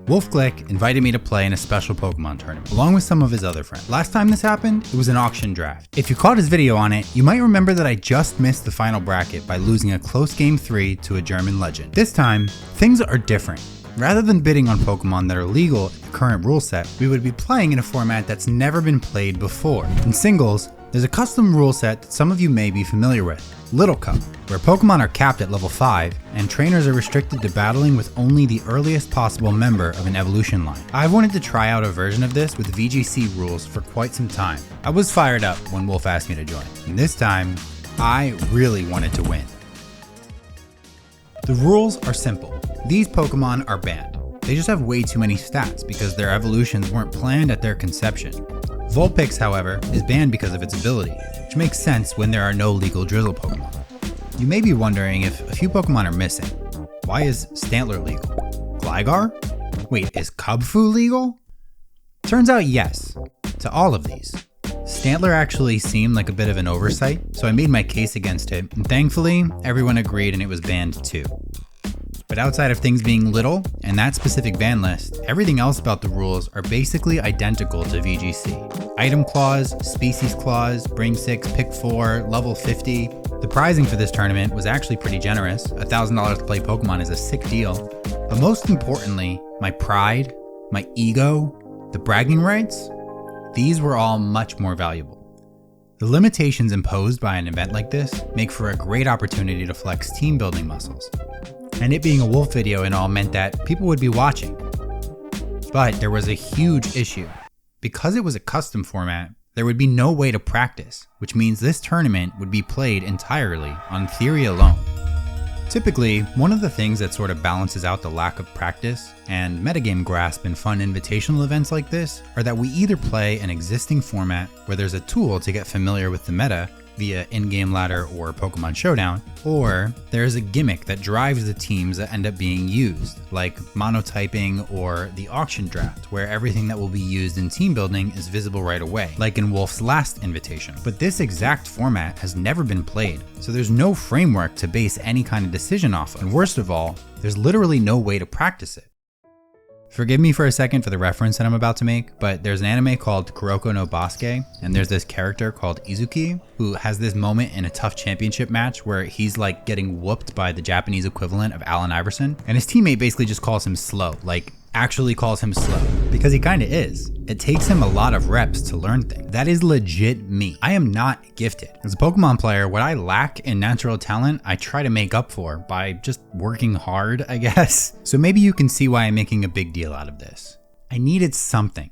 Wolfey invited me to play in a special Pokemon tournament, along with some of his other friends. Last time this happened, it was an auction draft. If you caught his video on it, you might remember that I just missed the final bracket by losing a close game 3 to a German legend. This time, things are different. Rather than bidding on Pokemon that are legal in the current rule set, we would be playing in a format that's never been played before. In singles, there's a custom rule set that some of you may be familiar with, Little Cup, where Pokemon are capped at level 5 and trainers are restricted to battling with only the earliest possible member of an evolution line. I've wanted to try out a version of this with VGC rules for quite some time. I was fired up when Wolf asked me to join, and this time, I really wanted to win. The rules are simple. These Pokemon are banned. They just have way too many stats because their evolutions weren't planned at their conception. Vulpix, however, is banned because of its ability, which makes sense when there are no legal Drizzle Pokemon. You may be wondering if a few Pokemon are missing. Why is Stantler legal? Gligar? Wait, is Cubfu legal? Turns out yes, to all of these. Stantler actually seemed like a bit of an oversight, so I made my case against it, and thankfully, everyone agreed and it was banned too. But outside of things being little and that specific ban list, everything else about the rules are basically identical to VGC. Item clause, species clause, bring 6, pick 4, level 50. The pricing for this tournament was actually pretty generous. $1,000 to play Pokemon is a sick deal. But most importantly, my pride, my ego, the bragging rights, these were all much more valuable. The limitations imposed by an event like this make for a great opportunity to flex team building muscles. And it being a Wolf video and all meant that people would be watching. But there was a huge issue. Because it was a custom format, there would be no way to practice, which means this tournament would be played entirely on theory alone. Typically, one of the things that sort of balances out the lack of practice and metagame grasp in fun invitational events like this are that we either play an existing format where there's a tool to get familiar with the meta via in-game ladder or Pokemon Showdown, or there's a gimmick that drives the teams that end up being used, like monotyping or the auction draft, where everything that will be used in team building is visible right away, like in Wolf's last invitation. But this exact format has never been played, so there's no framework to base any kind of decision off of, and worst of all, there's literally no way to practice it. Forgive me for a second for the reference that I'm about to make, but there's an anime called Kuroko no Basuke, and there's this character called Izuki, who has this moment in a tough championship match where he's like getting whooped by the Japanese equivalent of Allen Iverson, and his teammate basically just calls him slow, like actually calls him slow, because he kinda is. It takes him a lot of reps to learn things. That is legit me. I am not gifted. As a Pokemon player, what I lack in natural talent, I try to make up for by just working hard, I guess. So maybe you can see why I'm making a big deal out of this. I needed something.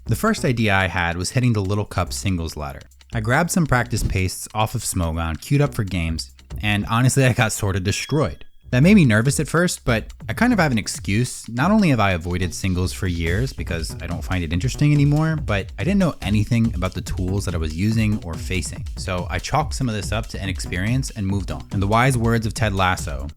The first idea I had was hitting the Little Cup singles ladder. I grabbed some practice pastes off of Smogon, queued up for games, and honestly I got sort of destroyed. That made me nervous at first, but I kind of have an excuse. Not only have I avoided singles for years because I don't find it interesting anymore, but I didn't know anything about the tools that I was using or facing. So I chalked some of this up to inexperience and moved on. In the wise words of Ted Lasso,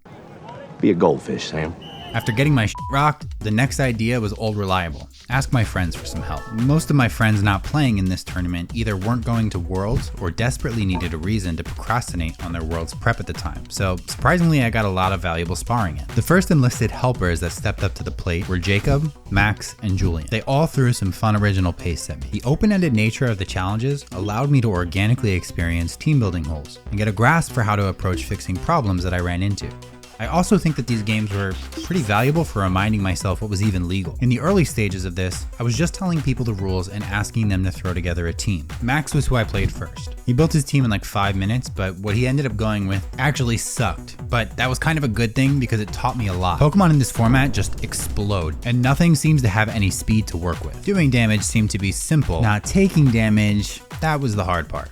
be a goldfish, Sam. After getting my shit rocked, the next idea was old reliable. Ask my friends for some help. Most of my friends not playing in this tournament either weren't going to Worlds or desperately needed a reason to procrastinate on their Worlds prep at the time. So surprisingly, I got a lot of valuable sparring in. The first enlisted helpers that stepped up to the plate were Jacob, Max, and Julian. They all threw some fun original pace at me. The open-ended nature of the challenges allowed me to organically experience team building holes and get a grasp for how to approach fixing problems that I ran into. I also think that these games were pretty valuable for reminding myself what was even legal. In the early stages of this, I was just telling people the rules and asking them to throw together a team. Max was who I played first. He built his team in like 5 minutes, but what he ended up going with actually sucked. But that was kind of a good thing because it taught me a lot. Pokemon in this format just explode, and nothing seems to have any speed to work with. Doing damage seemed to be simple. Not taking damage, that was the hard part.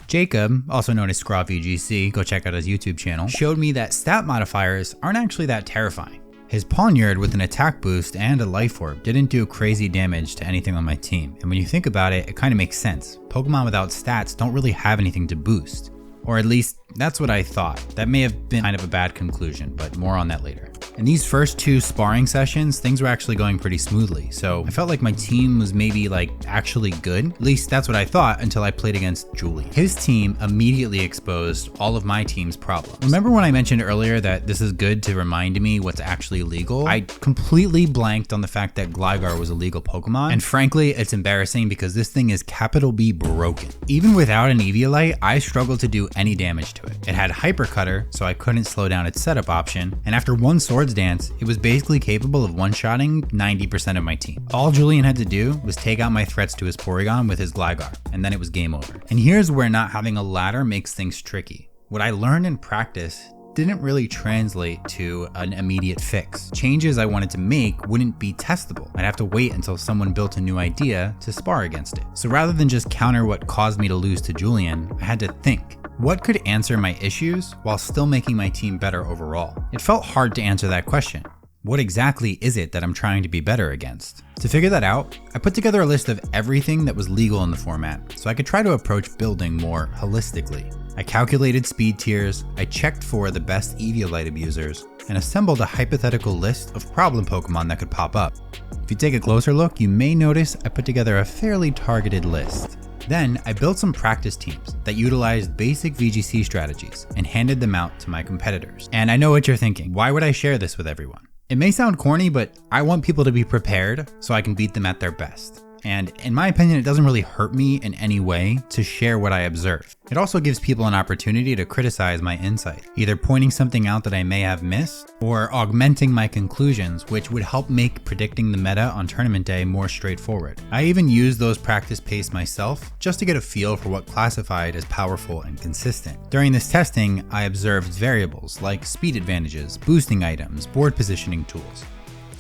Jacob, also known as ScrawVGC, go check out his YouTube channel, showed me that stat modifiers aren't actually that terrifying. His Pawniard with an attack boost and a life orb didn't do crazy damage to anything on my team, and when you think about it, it kind of makes sense. Pokemon without stats don't really have anything to boost. Or at least, that's what I thought. That may have been kind of a bad conclusion, but more on that later. In these first 2 sparring sessions, things were actually going pretty smoothly, so I felt like my team was maybe like actually good. At least that's what I thought until I played against Julian. His team immediately exposed all of my team's problems. Remember when I mentioned earlier that this is good to remind me what's actually legal? I completely blanked on the fact that Gligar was a legal Pokemon, and frankly, it's embarrassing because this thing is capital B broken. Even without an Eviolite, I struggled to do any damage to it. It had Hyper Cutter, so I couldn't slow down its setup option, and after one Swords Dance, it was basically capable of one-shotting 90% of my team. All Julian had to do was take out my threats to his Porygon with his Gligar, and then it was game over. And here's where not having a ladder makes things tricky. What I learned in practice didn't really translate to an immediate fix. Changes I wanted to make wouldn't be testable. I'd have to wait until someone built a new idea to spar against it. So rather than just counter what caused me to lose to Julian, I had to think. What could answer my issues while still making my team better overall? It felt hard to answer that question. What exactly is it that I'm trying to be better against? To figure that out, I put together a list of everything that was legal in the format, so I could try to approach building more holistically. I calculated speed tiers, I checked for the best Eviolite abusers, and assembled a hypothetical list of problem Pokemon that could pop up. If you take a closer look, you may notice I put together a fairly targeted list. Then I built some practice teams that utilized basic VGC strategies and handed them out to my competitors. And I know what you're thinking, why would I share this with everyone? It may sound corny, but I want people to be prepared so I can beat them at their best. And in my opinion, it doesn't really hurt me in any way to share what I observe. It also gives people an opportunity to criticize my insight, either pointing something out that I may have missed or augmenting my conclusions, which would help make predicting the meta on tournament day more straightforward. I even used those practice pace myself just to get a feel for what classified as powerful and consistent. During this testing, I observed variables like speed advantages, boosting items, board positioning tools.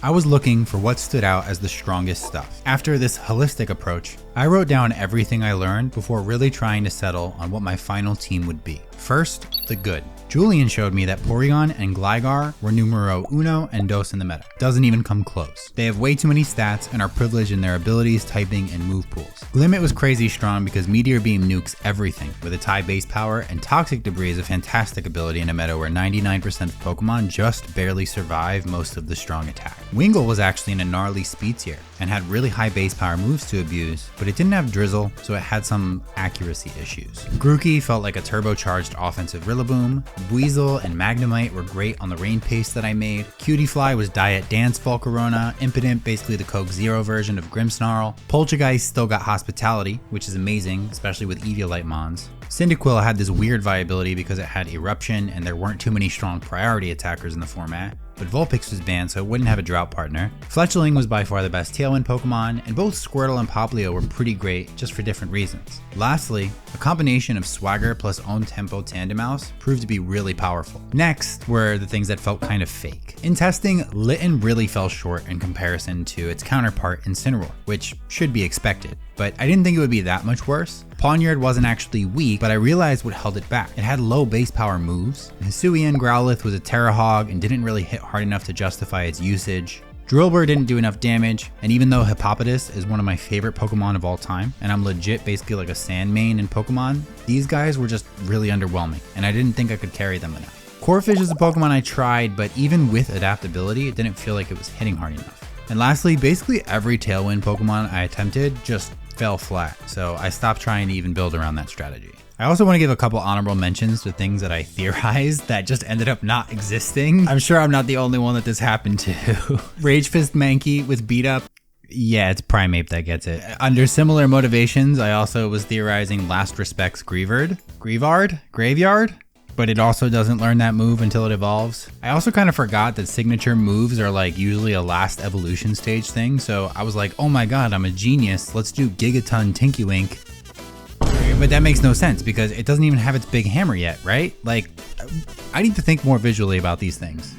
I was looking for what stood out as the strongest stuff. After this holistic approach, I wrote down everything I learned before really trying to settle on what my final team would be. First, the good. Julian showed me that Porygon and Gligar were numero uno and dos in the meta. Doesn't even come close. They have way too many stats and are privileged in their abilities, typing, and move pools. Limit was crazy strong because Meteor Beam nukes everything with its high base power, and Toxic Debris is a fantastic ability in a meta where 99% of Pokemon just barely survive most of the strong attack. Wingull was actually in a gnarly speed tier and had really high base power moves to abuse, but it didn't have Drizzle, so it had some accuracy issues. Grookey felt like a turbocharged offensive Rillaboom. Weasel and Magnemite were great on the rain pace that I made. Cutiefly was Diet Dance Volcarona. Impotent, basically the Coke Zero version of Grimmsnarl. Poltergeist still got Hospitality, which is amazing, especially with Eviolite Mons. Cyndaquil had this weird viability because it had Eruption and there weren't too many strong priority attackers in the format, but Vulpix was banned so it wouldn't have a drought partner. Fletchling was by far the best Tailwind Pokemon, and both Squirtle and Popplio were pretty great, just for different reasons. Lastly, a combination of Swagger plus Own Tempo Tandemaus proved to be really powerful. Next were the things that felt kind of fake. In testing, Litten really fell short in comparison to its counterpart Incineroar, which should be expected, but I didn't think it would be that much worse. Pawniard wasn't actually weak, but I realized what held it back. It had low base power moves. Hisuian Growlithe was a Terra Hog and didn't really hit hard enough to justify its usage. Drillbur didn't do enough damage, and even though Hippopotas is one of my favorite Pokemon of all time, and I'm legit basically like a sand main in Pokemon, these guys were just really underwhelming, and I didn't think I could carry them enough. Corphish is a Pokemon I tried, but even with adaptability, it didn't feel like it was hitting hard enough. And lastly, basically every Tailwind Pokemon I attempted just fell flat, so I stopped trying to even build around that strategy. I also want to give a couple honorable mentions to things that I theorized that just ended up not existing. I'm sure I'm not the only one that this happened to. Rage Fist Mankey with Beat Up. Yeah, it's Primeape that gets it. Under similar motivations, I also was theorizing Last Respect's Graveyard, but it also doesn't learn that move until it evolves. I also kind of forgot that signature moves are like usually a last evolution stage thing, so I was like, oh my god, I'm a genius, let's do Gigaton Tinky-Wink. But that makes no sense because it doesn't even have its big hammer yet, right? Like, I need to think more visually about these things.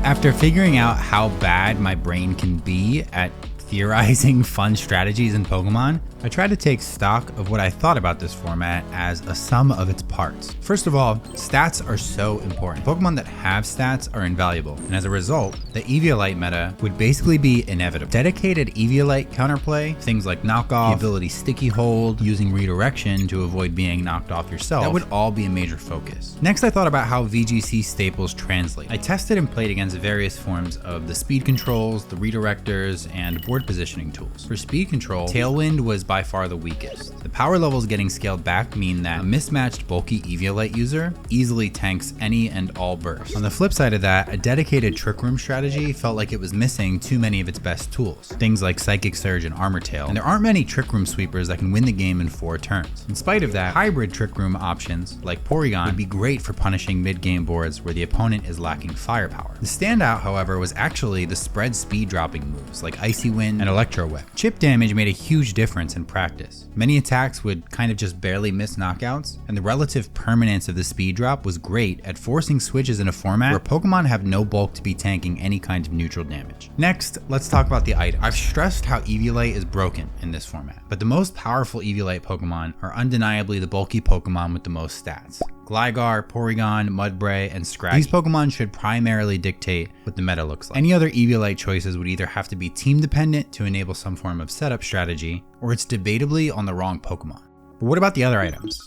After figuring out how bad my brain can be at theorizing fun strategies in Pokemon, I tried to take stock of what I thought about this format as a sum of its parts. First of all, stats are so important. Pokemon that have stats are invaluable, and as a result, the Eviolite meta would basically be inevitable. Dedicated Eviolite counterplay, things like knockoff, the ability Sticky Hold, using redirection to avoid being knocked off yourself, that would all be a major focus. Next, I thought about how VGC staples translate. I tested and played against various forms of the speed controls, the redirectors, and board positioning tools. For speed control, Tailwind was by far the weakest. The power levels getting scaled back mean that a mismatched bulky Eviolite user easily tanks any and all bursts. On the flip side of that, a dedicated Trick Room strategy felt like it was missing too many of its best tools, things like Psychic Surge and Armor Tail, and there aren't many Trick Room sweepers that can win the game in 4 turns. In spite of that, hybrid Trick Room options like Porygon would be great for punishing mid-game boards where the opponent is lacking firepower. The standout, however, was actually the spread speed dropping moves like Icy Wind and Electro Whip. Chip damage made a huge difference in practice. Many attacks would kind of just barely miss knockouts, and the relative permanence of the speed drop was great at forcing switches in a format where Pokemon have no bulk to be tanking any kind of neutral damage. Next, let's talk about the items. I've stressed how Eviolite is broken in this format, but the most powerful Eviolite Pokemon are undeniably the bulky Pokemon with the most stats. Gligar, Porygon, Mudbray, and Scraggy. These Pokemon should primarily dictate what the meta looks like. Any other Eviolite choices would either have to be team dependent to enable some form of setup strategy, or it's debatably on the wrong Pokemon. But what about the other items?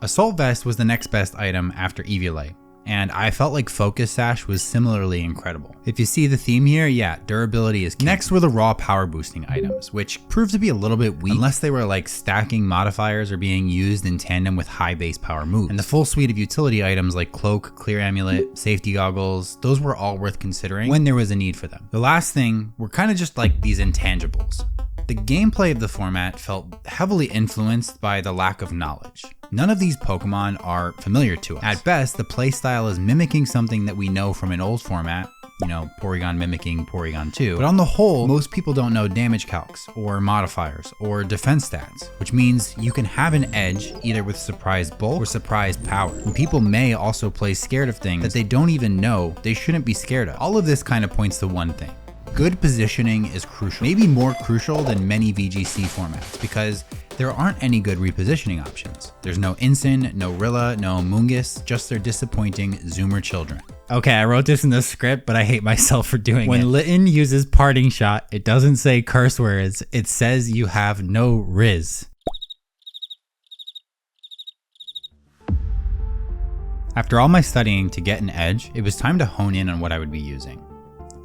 Assault Vest was the next best item after Eviolite, and I felt like Focus Sash was similarly incredible. If you see the theme here, yeah, durability is key. Next were the raw power boosting items, which proved to be a little bit weak unless they were like stacking modifiers or being used in tandem with high base power moves. And the full suite of utility items like Cloak, Clear Amulet, Safety Goggles, those were all worth considering when there was a need for them. The last thing were kind of just like these intangibles. The gameplay of the format felt heavily influenced by the lack of knowledge. None of these Pokemon are familiar to us. At best, the playstyle is mimicking something that we know from an old format, you know, Porygon mimicking Porygon 2. But on the whole, most people don't know damage calcs, or modifiers, or defense stats, which means you can have an edge either with surprise bulk or surprise power. And people may also play scared of things that they don't even know they shouldn't be scared of. All of this kind of points to one thing. Good positioning is crucial, maybe more crucial than many VGC formats, because there aren't any good repositioning options. There's no Incin, no Rilla, no Mungus, just their disappointing Zoomer children. Okay, I wrote this in the script, but I hate myself for doing it. When Litten uses Parting Shot, it doesn't say curse words, it says you have no Riz. After all my studying to get an edge, it was time to hone in on what I would be using.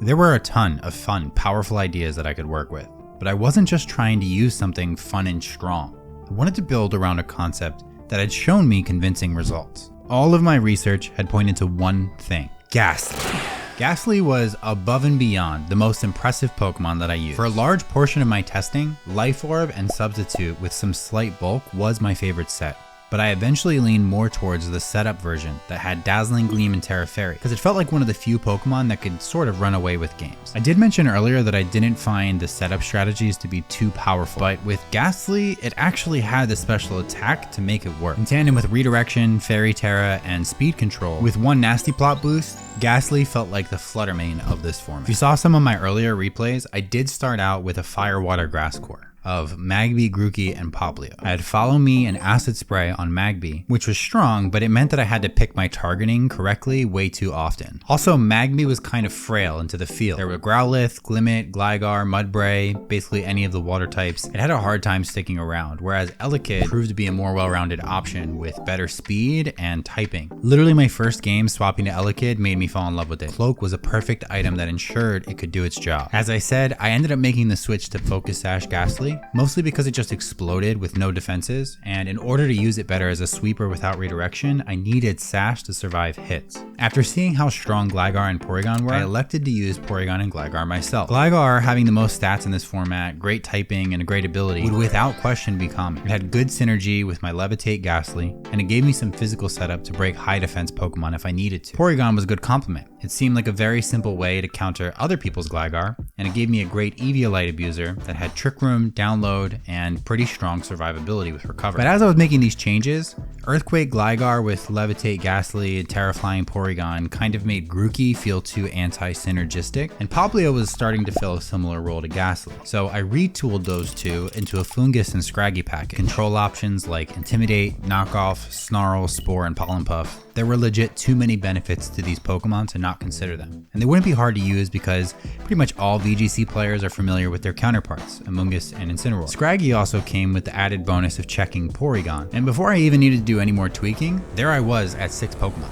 There were a ton of fun, powerful ideas that I could work with, but I wasn't just trying to use something fun and strong. I wanted to build around a concept that had shown me convincing results. All of my research had pointed to one thing: Ghastly. Ghastly was above and beyond the most impressive Pokemon that I used. For a large portion of my testing, Life Orb and Substitute with some slight bulk was my favorite set. But I eventually leaned more towards the setup version that had Dazzling Gleam and Terra Fairy, because it felt like one of the few Pokemon that could sort of run away with games. I did mention earlier that I didn't find the setup strategies to be too powerful, but with Ghastly, it actually had the special attack to make it work. In tandem with Redirection, Fairy Terra, and Speed Control, with one Nasty Plot boost, Ghastly felt like the Fluttermane of this format. If you saw some of my earlier replays, I did start out with a Fire Water Grass Core of Magby, Grookey, and Poplio. I had Follow Me and Acid Spray on Magby, which was strong, but it meant that I had to pick my targeting correctly way too often. Also, Magby was kind of frail into the field. There were Growlithe, Glimmet, Gligar, Mudbray, basically any of the water types. It had a hard time sticking around, whereas Elekid proved to be a more well-rounded option with better speed and typing. Literally my first game swapping to Elekid made me fall in love with it. Cloak was a perfect item that ensured it could do its job. As I said, I ended up making the switch to Focus Sash Ghastly, mostly because it just exploded with no defenses, and in order to use it better as a sweeper without redirection, I needed Sash to survive hits. After seeing how strong Gligar and Porygon were, I elected to use Porygon and Gligar myself. Gligar, having the most stats in this format, great typing, and a great ability, would without question be common. It had good synergy with my Levitate Ghastly, and it gave me some physical setup to break high defense Pokemon if I needed to. Porygon was a good complement. It seemed like a very simple way to counter other people's Gligar, and it gave me a great Eviolite abuser that had Trick Room, Download, and pretty strong survivability with Recover. But as I was making these changes, Earthquake Gligar with Levitate Ghastly and Terraflying Porygon kind of made Grookey feel too anti-synergistic, and Poplio was starting to fill a similar role to Ghastly. So I retooled those two into a Fungus and Scraggy pack. Control options like Intimidate, Knockoff, Snarl, Spore, and Pollen Puff. There were legit too many benefits to these Pokemon to not consider them. And they wouldn't be hard to use because pretty much all VGC players are familiar with their counterparts, Amoonguss and Incineroar. Scraggy also came with the added bonus of checking Porygon. And before I even needed to do any more tweaking, there I was at 6 Pokemon.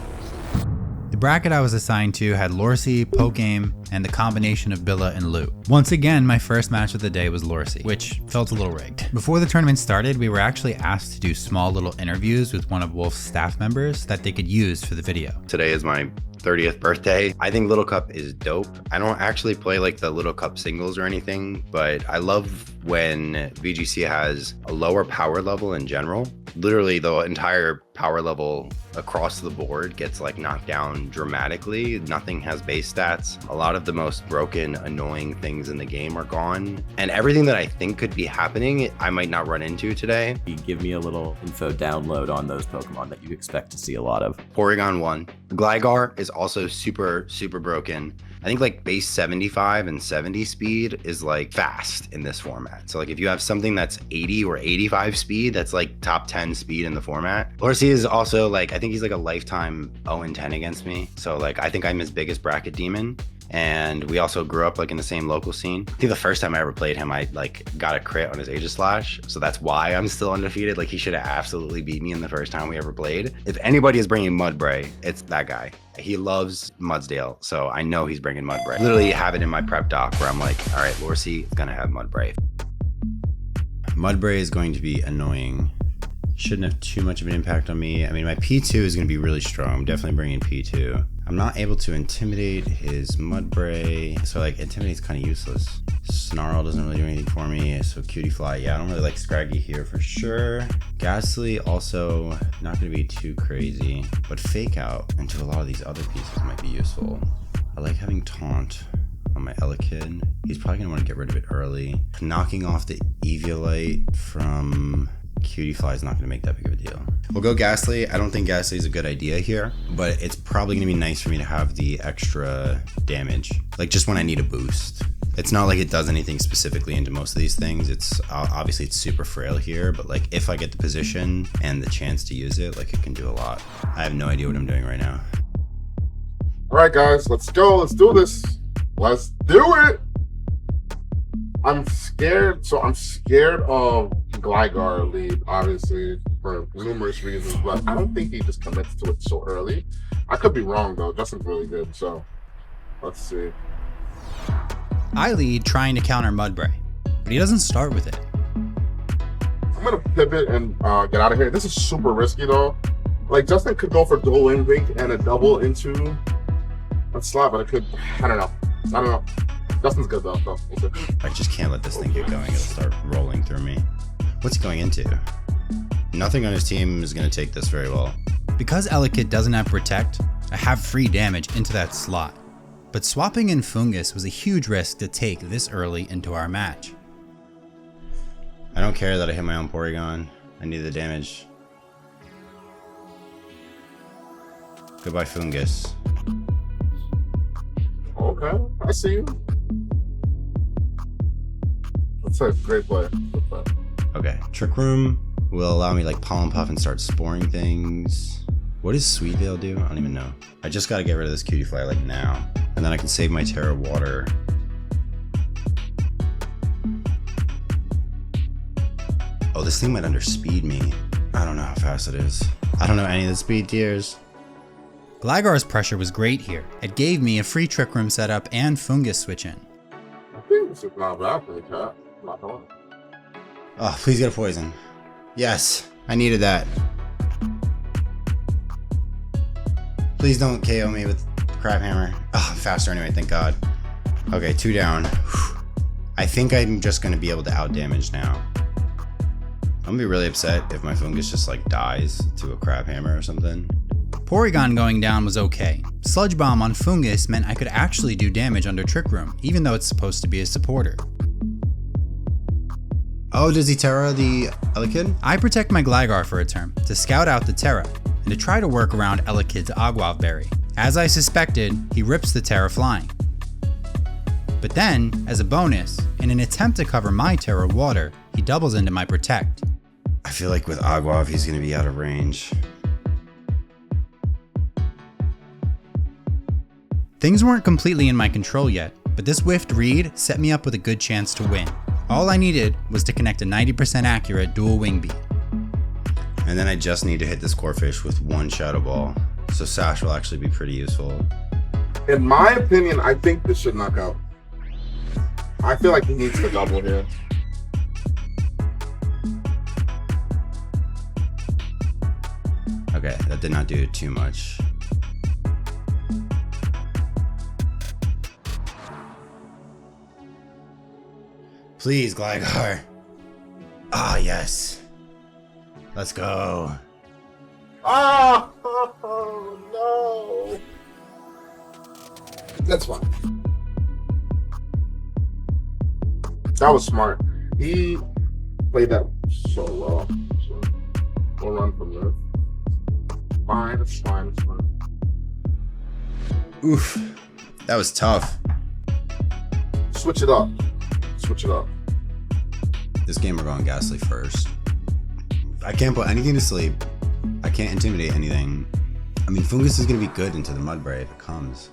The bracket I was assigned to had Lorcy, Pokegame, and the combination of Billa and Lou. Once again, my first match of the day was Lorcy, which felt a little rigged. Before the tournament started, we were actually asked to do small little interviews with one of Wolf's staff members that they could use for the video. Today is my 30th birthday. I think Little Cup is dope. I don't actually play like the Little Cup singles or anything, but I love when VGC has a lower power level in general. Literally the entire power level across the board gets like knocked down dramatically. Nothing has base stats. A lot of the most broken, annoying things in the game are gone. And everything that I think could be happening, I might not run into today. You give me a little info download on those Pokemon that you expect to see a lot of. Porygon 1. Gligar is also super broken. I think like base 75 and 70 speed is like fast in this format. So like if you have something that's 80 or 85 speed, that's like top 10 speed in the format. Lorcy is also like, I think he's like a lifetime 0-10 against me. So like, I think I'm his biggest bracket demon. And we also grew up like in the same local scene. I think the first time I ever played him, I like got a crit on his Aegislash. So that's why I'm still undefeated. Like he should have absolutely beat me in the first time we ever played. If anybody is bringing Mudbray, it's that guy. He loves Mudsdale, so I know he's bringing Mudbray. Literally have it in my prep doc where I'm like, all right, Lorcy is gonna have Mudbray. Mudbray is going to be annoying. Shouldn't have too much of an impact on me. I mean, my P2 is going to be really strong. I'm definitely bringing P2. I'm not able to intimidate his Mudbray, so like Intimidate's kind of useless. Snarl doesn't really do anything for me, so Cutie Fly, yeah, I don't really like Scraggy here for sure. Ghastly also not going to be too crazy, but Fake Out into a lot of these other pieces might be useful. I like having Taunt on my Elekid. He's probably going to want to get rid of it early. Knocking off the Eviolite from Cutie Fly is not going to make that big of a deal. We'll go Ghastly. I don't think Ghastly is a good idea here, but it's probably going to be nice for me to have the extra damage, like just when I need a boost. It's not like it does anything specifically into most of these things. It's obviously it's super frail here, but like if I get the position and the chance to use it, like it can do a lot. I have no idea what I'm doing right now. All right, guys, let's go. Let's do this. Let's do it. I'm scared. So I'm scared of Gligar lead, obviously, for numerous reasons, but I don't think he just commits to it so early. I could be wrong, though. Justin's really good, so let's see. I lead trying to counter Mudbray, but he doesn't start with it. I'm going to pivot and get out of here. This is super risky, though. Like, Justin could go for dual Invink and a double into a slot, but it could, I don't know. Justin's good, though. So we'll see. I just can't let this thing get going. It'll start rolling through me. What's he going into? Nothing on his team is going to take this very well. Because Elekid doesn't have Protect, I have free damage into that slot. But swapping in Fungus was a huge risk to take this early into our match. I don't care that I hit my own Porygon. I need the damage. Goodbye, Fungus. Okay, I see you. That's a great play. Good play. Okay, Trick Room will allow me like Pollen Puff and start sporing things. What does Sweet Veil do? I don't even know. I just gotta get rid of this Cutie Fly like now. And then I can save my Terra Water. Oh, this thing might underspeed me. I don't know how fast it is. I don't know any of the speed tiers. Gligar's pressure was great here. It gave me a free Trick Room setup and Fungus switch in. I think this is not bad for the cat. Not going. Oh, please get a poison. Yes, I needed that. Please don't KO me with Crab Hammer. Oh, I'm faster anyway, thank God. Okay, 2 down. Whew. I think I'm just gonna be able to out damage now. I'm gonna be really upset if my Fungus just like dies to a Crab Hammer or something. Porygon going down was okay, Sludge Bomb on Fungus meant I could actually do damage under Trick Room, even though it's supposed to be a supporter. Oh, does he Terra the Elekid? I protect my Gligar for a turn, to scout out the Terra, and to try to work around Elekid's Aguav Berry. As I suspected, he rips the Terra flying. But then, as a bonus, in an attempt to cover my Terra Water, he doubles into my Protect. I feel like with Aguav, he's going to be out of range. Things weren't completely in my control yet, but this whiffed read set me up with a good chance to win. All I needed was to connect a 90% accurate dual wing beat. And then I just need to hit this Corphish with one Shadow Ball, so Sash will actually be pretty useful. In my opinion, I think this should knock out. I feel like he needs to double here. Okay, that did not do too much. Please, Gligar. Ah, yes. Let's go. Oh, no. That's fine. That was smart. He played that so well. So we'll run from there. Fine, it's fine, it's fine. Oof. That was tough. Switch it up. Switch it up. This game we're going Ghastly first. I can't put anything to sleep. I can't intimidate anything. I mean, Fungus is going to be good into the Mudbray if it comes.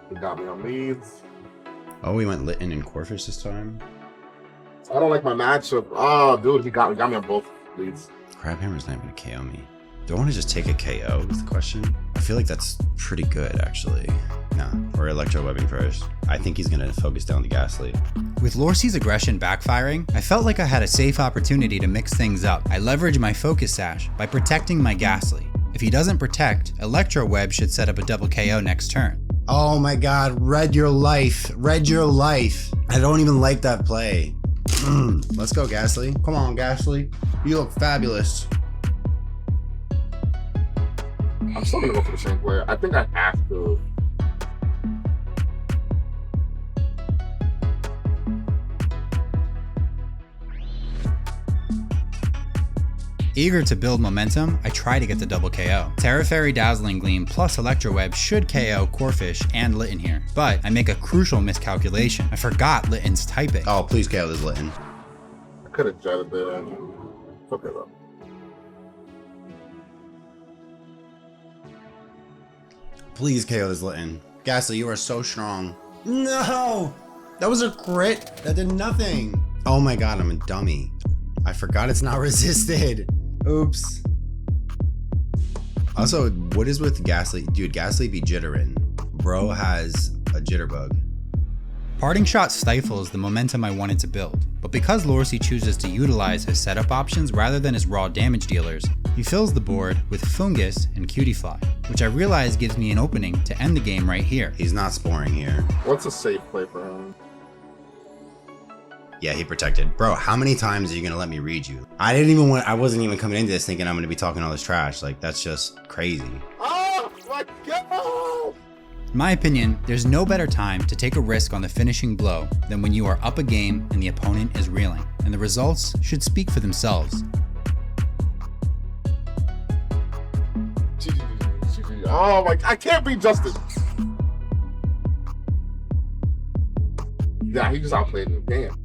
He got me on leads. Oh, we went Litten and Corphish this time? I don't like my matchup. Oh, dude, he got me on both leads. Crabhammer's not going to KO me. Do I want to just take a KO is the question? I feel like that's pretty good, actually. Nah, we're Electro Webbing first. I think he's going to focus down the Ghastly. With Lorcy's aggression backfiring, I felt like I had a safe opportunity to mix things up. I leverage my Focus Sash by protecting my Ghastly. If he doesn't protect, Electro Web should set up a double KO next turn. Oh my god, read your life. Read your life. I don't even like that play. Let's go, Ghastly. Come on, Ghastly. You look fabulous. I'm still gonna go for the same player. I think I have to. Eager to build momentum, I try to get the double KO. Terra Fairy Dazzling Gleam plus Electro Web should KO Corphish and Litten here, but I make a crucial miscalculation. I forgot Litten's typing. Oh, please KO this Litten. I could have jetted there. Fuck it up. Please KO this Litten. Ghastly, you are so strong. No! That was a crit. That did nothing. Oh my god, I'm a dummy. I forgot it's not resisted. Oops. Also, what is with Ghastly? Dude, Ghastly be jittering. Bro has a jitterbug. Parting Shot stifles the momentum I wanted to build, but because Lorcy chooses to utilize his setup options rather than his raw damage dealers, he fills the board with Fungus and Cutiefly, which I realize gives me an opening to end the game right here. He's not sporing here. What's a safe play for him? Yeah, he protected. Bro, how many times are you gonna let me read you? I wasn't even coming into this thinking I'm gonna be talking all this trash. Like, that's just crazy. Oh my god! In my opinion, there's no better time to take a risk on the finishing blow than when you are up a game and the opponent is reeling, and the results should speak for themselves. Oh my, I can't beat Justin. Yeah, he just outplayed me. Damn.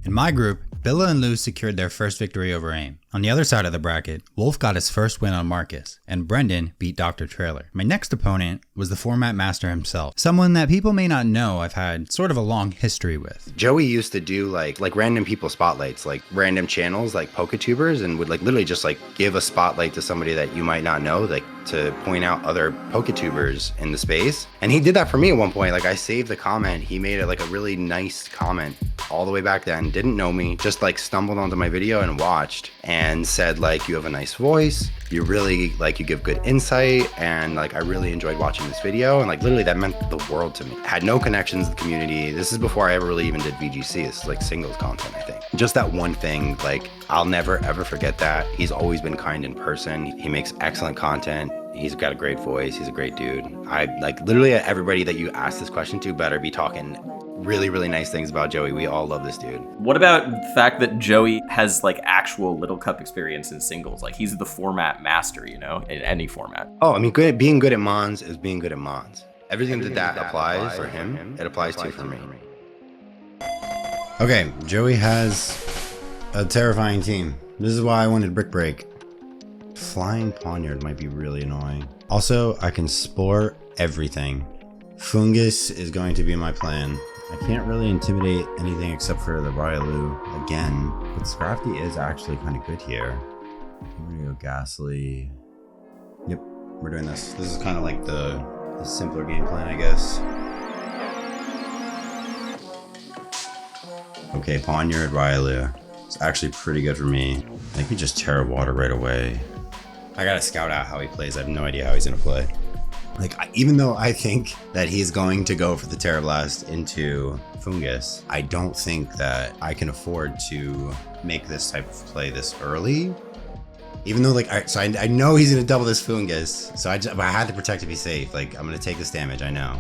In my group, Billa and Lou secured their first victory over AIM. On the other side of the bracket, Wolf got his first win on Marcus, and Brendan beat Dr. Trailer. My next opponent was the format master himself, someone that people may not know I've had sort of a long history with. Joey used to do like random people spotlights, like random channels, like PokeTubers, and would like literally just like give a spotlight to somebody that you might not know, like to point out other PokeTubers in the space. And he did that for me at one point. Like, I saved the comment. He made it like a really nice comment all the way back then. Didn't know me, just like stumbled onto my video and watched and said like, you have a nice voice. You really like, you give good insight, and like I really enjoyed watching this video, and like literally that meant the world to me. Had no connections to the community. This is before I ever really even did VGC. This is like singles content, I think. Just that one thing, like I'll never ever forget that. He's always been kind in person. He makes excellent content. He's got a great voice. He's a great dude. I like literally everybody that you ask this question to better be talking really, really nice things about Joey. We all love this dude. What about the fact that Joey has like actual Little Cup experience in singles? Like he's the format master, you know, in any format. Oh, I mean, being good at Mons is being good at Mons. Everything that applies for him, it applies to for me. Okay, Joey has a terrifying team. This is why I wanted Brick Break. Flying Poniard might be really annoying. Also, I can spore everything. Fungus is going to be my plan. I can't really intimidate anything except for the Ryalu again, but Scrafty is actually kind of good here. I'm gonna go Ghastly. Yep, we're doing this. This is kind of like the simpler game plan, I guess. Okay, Poniard, Ryalu. It's actually pretty good for me. I think we just Terra Water right away. I gotta scout out how he plays. I have no idea how he's gonna play. Like, even though I think that he's going to go for the Terra Blast into Fungus, I don't think that I can afford to make this type of play this early. Even though, like, I know he's gonna double this Fungus, so but I had to protect to be safe. Like, I'm gonna take this damage, I know.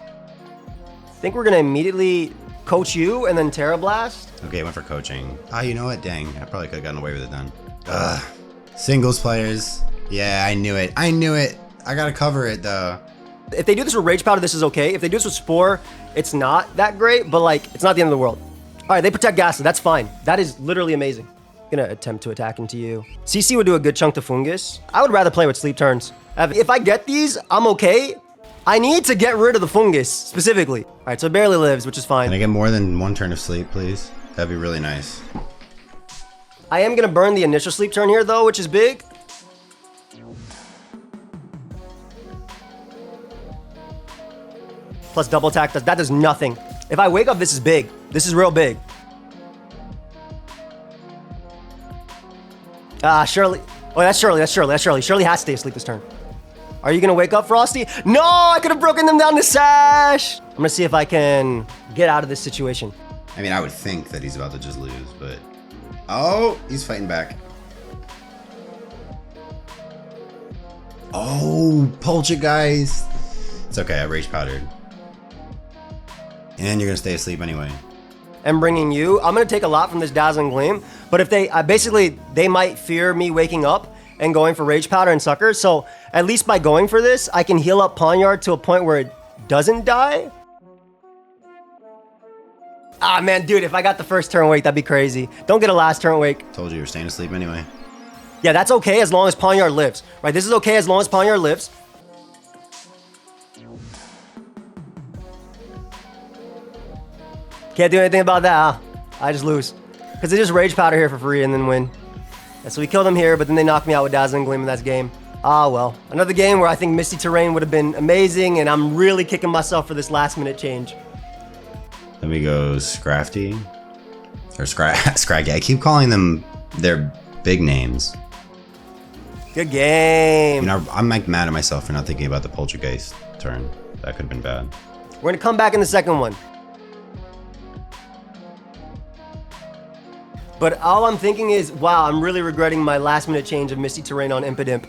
I think we're gonna immediately coach you and then Terra Blast. Okay, I went for coaching. Ah, you know what? Dang, I probably could have gotten away with it then. Ugh. Singles players. Yeah, I knew it. I knew it. I gotta cover it though. If they do this with Rage Powder, this is okay. If they do this with Spore, it's not that great, but like, it's not the end of the world. All right, they protect Ghastly. That's fine. That is literally amazing. Gonna attempt to attack into you. CC would do a good chunk to Fungus. I would rather play with sleep turns. If I get these, I'm okay. I need to get rid of the Fungus, specifically. All right, so it barely lives, which is fine. Can I get more than one turn of sleep, please? That'd be really nice. I am gonna burn the initial sleep turn here, though, which is big. Plus double attack, that does nothing. If I wake up, this is big. This is real big. Shirley. Oh, that's Shirley, that's Shirley, that's Shirley. Shirley has to stay asleep this turn. Are you gonna wake up, Frosty? No, I could have broken them down to Sash. I'm gonna see if I can get out of this situation. I mean, I would think that he's about to just lose, but... Oh, he's fighting back. Oh, Poltergeist. It's okay, I Rage Powdered. And you're gonna stay asleep anyway. And bringing you, I'm gonna take a lot from this Dazzling Gleam, but if they, basically, they might fear me waking up and going for Rage Powder and Sucker, so at least by going for this, I can heal up Poniard to a point where it doesn't die. Ah, man, dude, if I got the first turn wake, that'd be crazy. Don't get a last turn wake. Told you, you're staying asleep anyway. Yeah, that's okay as long as Poniard lives, right? This is okay as long as Poniard lives. Can't do anything about that, huh? I just lose. Because they just Rage Powder here for free and then win. Yeah, so we kill them here, but then they knock me out with Dazzling Gleam and that's game. Ah, well. Another game where I think Misty Terrain would have been amazing, and I'm really kicking myself for this last minute change. Then we go Scrafty. Or Scraggy. I keep calling them their big names. Good game. You know, I'm like mad at myself for not thinking about the Poltergeist turn. That could have been bad. We're gonna come back in the second one. But all I'm thinking is, wow, I'm really regretting my last minute change of Misty Terrain on Impidimp.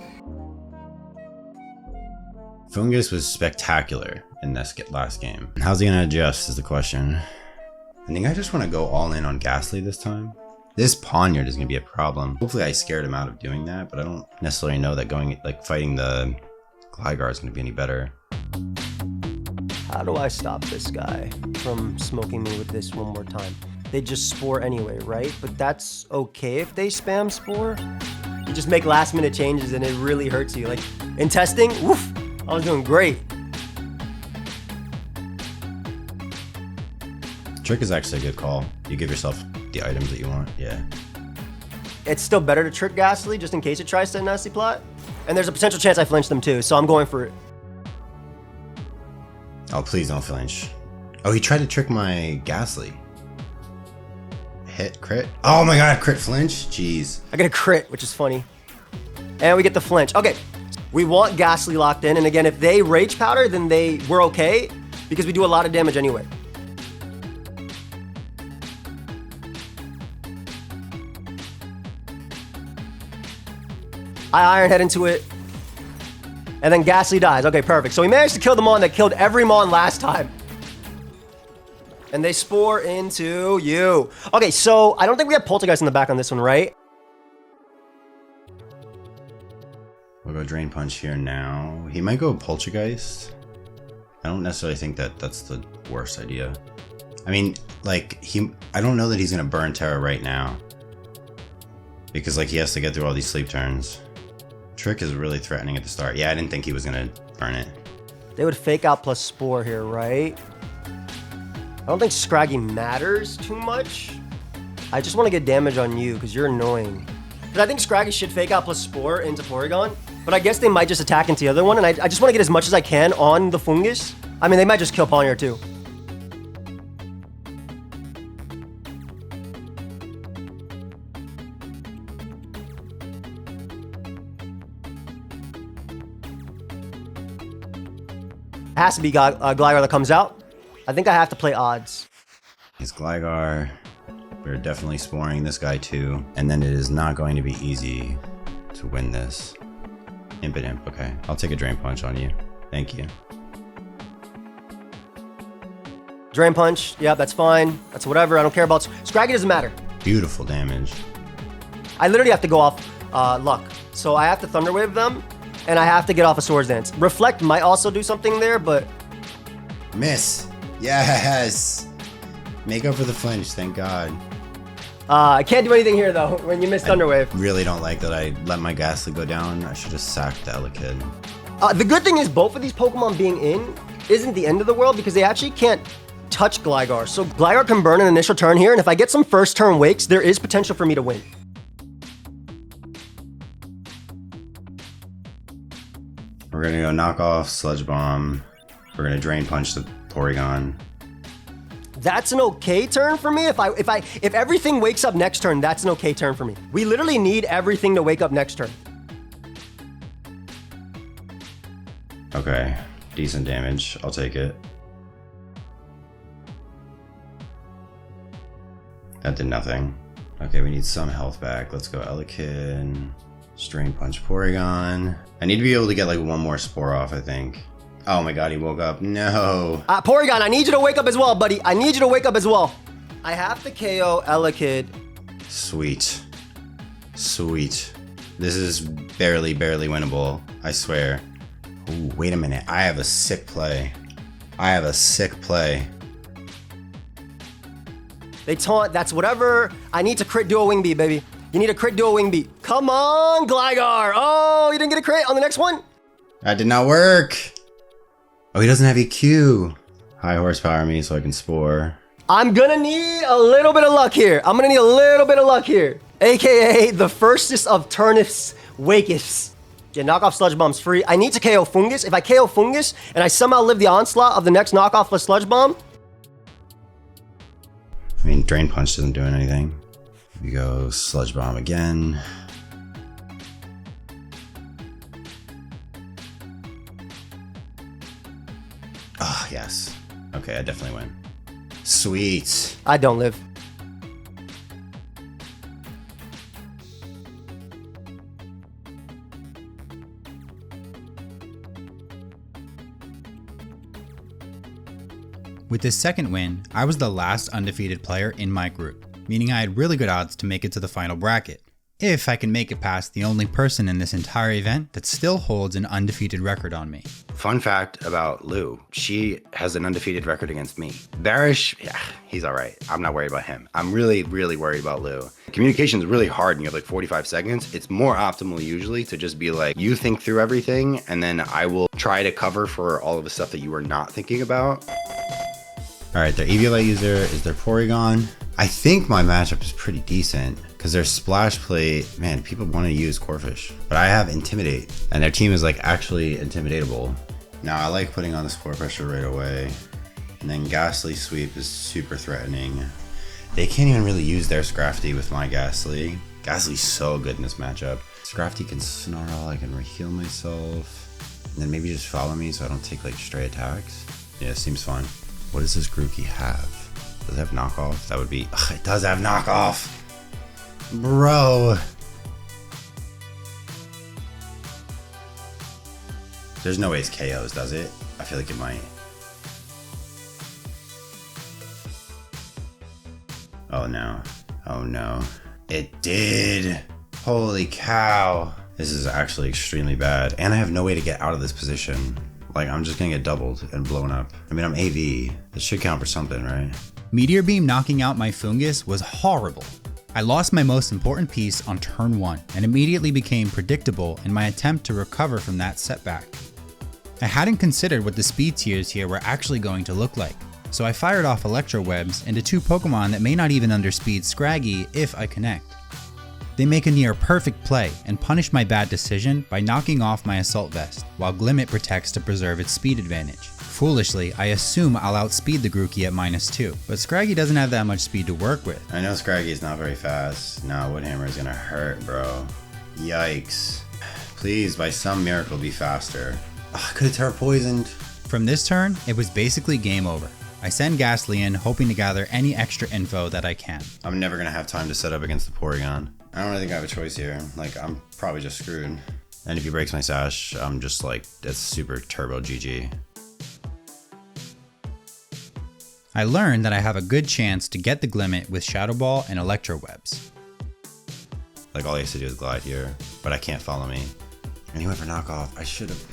Fungus was spectacular in this last game. How's he gonna adjust is the question. I think I just want to go all in on Ghastly this time. This Poniard is gonna be a problem. Hopefully I scared him out of doing that, but I don't necessarily know that fighting the Gligar is gonna be any better. How do I stop this guy from smoking me with this one more time? They just Spore anyway, right? But that's okay if they spam Spore. You just make last minute changes and it really hurts you. Like in testing, woof, I was doing great. Trick is actually a good call. You give yourself the items that you want, yeah. It's still better to trick Ghastly just in case it tries to nasty plot. And there's a potential chance I flinch them too, so I'm going for it. Oh, please don't flinch. Oh, he tried to trick my Ghastly. Hit, crit. Oh my god, crit flinch? Jeez. I get a crit, which is funny. And we get the flinch. Okay, we want Ghastly locked in, and again, if they Rage Powder, then we're okay, because we do a lot of damage anyway. I Iron Head into it. And then Ghastly dies. Okay, perfect. So we managed to kill the Mon that killed every Mon last time. And they spore into you. Okay, so I don't think we have Poltergeist in the back on this one, right? We'll go Drain Punch here now. He might go Poltergeist. I don't necessarily think that that's the worst idea. I mean, like, I don't know that he's going to burn Terra right now. Because, like, he has to get through all these sleep turns. Trick is really threatening at the start. Yeah, I didn't think he was going to burn it. They would fake out plus Spore here, right? I don't think Scraggy matters too much. I just want to get damage on you because you're annoying. Because I think Scraggy should fake out plus Spore into Porygon. But I guess they might just attack into the other one. And I just want to get as much as I can on the Fungus. I mean, they might just kill Pawniard too. It has to be Gligar that comes out. I think I have to play odds. His Gligar. We're definitely sporing this guy too. And then it is not going to be easy to win this. Imp and Imp, okay. I'll take a Drain Punch on you. Thank you. Drain Punch, yeah, that's fine. That's whatever, I don't care about... Scraggy doesn't matter. Beautiful damage. I literally have to go off luck. So I have to Thunder Wave them, and I have to get off a Swords Dance. Reflect might also do something there, but... Miss. Yes. Make up for the flinch, thank God. I can't do anything here, though, when you miss Thunder Wave. Really don't like that I let my Ghastly go down. I should have sacked the Elekid. The good thing is both of these Pokemon being in isn't the end of the world because they actually can't touch Gligar. So Gligar can burn an initial turn here, and if I get some first turn wakes, there is potential for me to win. We're gonna go knock off Sludge Bomb. We're gonna Drain Punch the Porygon. That's an okay turn for me. If everything wakes up next turn, that's an okay turn for me. We literally need everything to wake up next turn. Okay, decent damage. I'll take it. That did nothing. Okay, we need some health back. Let's go Elekid. Drain Punch Porygon. I need to be able to get like one more Spore off, I think. Oh my God, he woke up. No. Porygon, I need you to wake up as well, buddy. I need you to wake up as well. I have to KO Elekid. Sweet. Sweet. This is barely winnable. I swear. Ooh, wait a minute. I have a sick play. I have a sick play. They taunt. That's whatever. I need to crit duo Wing Beat, baby. You need a crit duo Wing Beat. Come on, Gligar. Oh, you didn't get a crit on the next one? That did not work. Oh, he doesn't have EQ. High horsepower me so I can Spore. I'm gonna need a little bit of luck here. I'm gonna need a little bit of luck here. AKA the firstest of Turnif's Wakefs. Yeah, knockoff Sludge Bomb's free. I need to KO Fungus. If I KO Fungus and I somehow live the onslaught of the next knockoff for Sludge Bomb. I mean, Drain Punch isn't doing anything. We go Sludge Bomb again. Oh, yes. Okay, I definitely win. Sweet. I don't live. With this second win, I was the last undefeated player in my group, meaning I had really good odds to make it to the final bracket, if I can make it past the only person in this entire event that still holds an undefeated record on me. Fun fact about Lou, she has an undefeated record against me. Barish, yeah, he's all right. I'm not worried about him. I'm really worried about Lou. Communication is really hard and you have like 45 seconds. It's more optimal usually to just be like, you think through everything and then I will try to cover for all of the stuff that you were not thinking about. All right, their Eviolite user is their Porygon. I think my matchup is pretty decent because their Splash Plate, man, people want to use Corphish, but I have Intimidate and their team is like actually intimidatable. Now I like putting on the Spore Pressure right away. And then Ghastly Sweep is super threatening. They can't even really use their Scrafty with my Ghastly. Ghastly's so good in this matchup. Scrafty can Snarl, I can reheal myself. And then maybe just follow me so I don't take like stray attacks. Yeah, seems fun. What does this Grookey have? Does it have knockoff? That would be, ugh, it does have knockoff. Bro. There's no ways KOs, does it? I feel like it might. Oh no. Oh no. It did. Holy cow. This is actually extremely bad. And I have no way to get out of this position. Like, I'm just gonna get doubled and blown up. I mean, I'm AV. This should count for something, right? Meteor Beam knocking out my Fungus was horrible. I lost my most important piece on turn 1 and immediately became predictable in my attempt to recover from that setback. I hadn't considered what the speed tiers here were actually going to look like, so I fired off Electro Webs into 2 Pokemon that may not even underspeed Scraggy if I connect. They make a near perfect play and punish my bad decision by knocking off my Assault Vest, while Glimmet protects to preserve its speed advantage. Foolishly, I assume I'll outspeed the Grookey at -2, but Scraggy doesn't have that much speed to work with. I know Scraggy is not very fast. Nah, Woodhammer is gonna hurt, bro. Yikes. Please, by some miracle, be faster. I could have Terra Poisoned. From this turn, it was basically game over. I send Ghastly in, hoping to gather any extra info that I can. I'm never gonna have time to set up against the Porygon. I don't really think I have a choice here. Like, I'm probably just screwed. And if he breaks my Sash, I'm just like, that's super turbo GG. I learned that I have a good chance to get the Glimmet with Shadow Ball and Electro Webs. Like, all he has to do is glide here, but I can't follow me. And he went for knockoff. I should have.